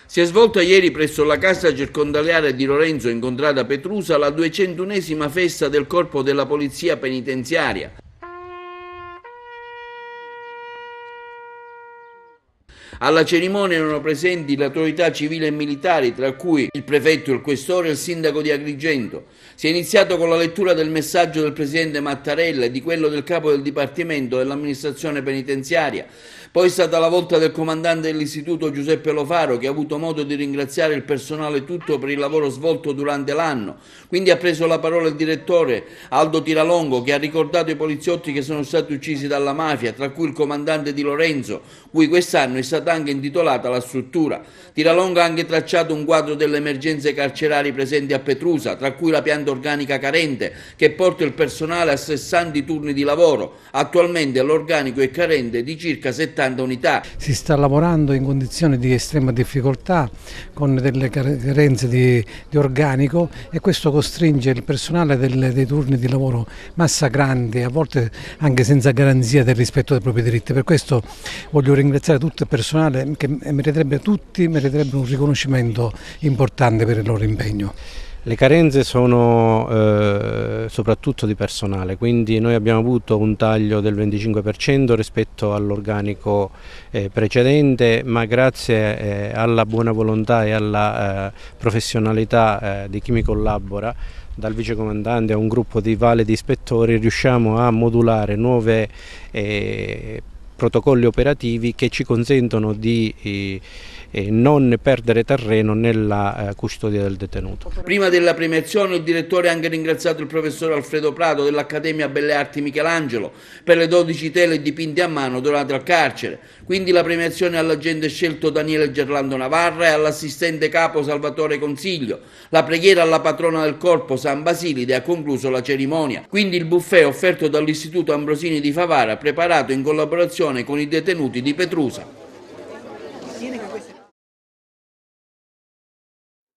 Si è svolta ieri presso la casa circondariale di Lorenzo in contrada Petrusa la 201esima festa del Corpo della Polizia Penitenziaria. Alla cerimonia erano presenti le autorità civili e militari, tra cui il prefetto, il questore e il sindaco di Agrigento. Si è iniziato con la lettura del messaggio del presidente Mattarella e di quello del capo del Dipartimento dell'amministrazione penitenziaria. Poi è stata la volta del comandante dell'istituto Giuseppe Lofaro, che ha avuto modo di ringraziare il personale tutto per il lavoro svolto durante l'anno. Quindi ha preso la parola il direttore Aldo Tiralongo, che ha ricordato i poliziotti che sono stati uccisi dalla mafia, tra cui il comandante di Lorenzo, cui quest'anno è stata anche intitolata la struttura. Tiralongo ha anche tracciato un quadro delle emergenze carcerarie presenti a Petrusa, tra cui la pianta organica carente, che porta il personale a 60 turni di lavoro. Attualmente l'organico è carente di circa 70 unità. Si sta lavorando in condizioni di estrema difficoltà, con delle carenze di organico, e questo costringe il personale dei turni di lavoro massacranti, a volte anche senza garanzia del rispetto dei propri diritti. Per questo voglio ringraziare tutto il personale che meriterebbe un riconoscimento importante per il loro impegno. Le carenze sono soprattutto di personale, quindi noi abbiamo avuto un taglio del 25% rispetto all'organico precedente, ma grazie alla buona volontà e alla professionalità di chi mi collabora, dal vicecomandante a un gruppo di validi ispettori, riusciamo a modulare nuove protocolli operativi che ci consentono di non perdere terreno nella custodia del detenuto. Prima della premiazione il direttore ha anche ringraziato il professor Alfredo Prato dell'Accademia Belle Arti Michelangelo per le 12 tele dipinte a mano donate al carcere. Quindi la premiazione all'agente scelto Daniele Gerlando Navarra e all'assistente capo Salvatore Consiglio. La preghiera alla patrona del corpo San Basilide ha concluso la cerimonia. Quindi il buffet offerto dall'Istituto Ambrosini di Favara, preparato in collaborazione con i detenuti di Petrusa.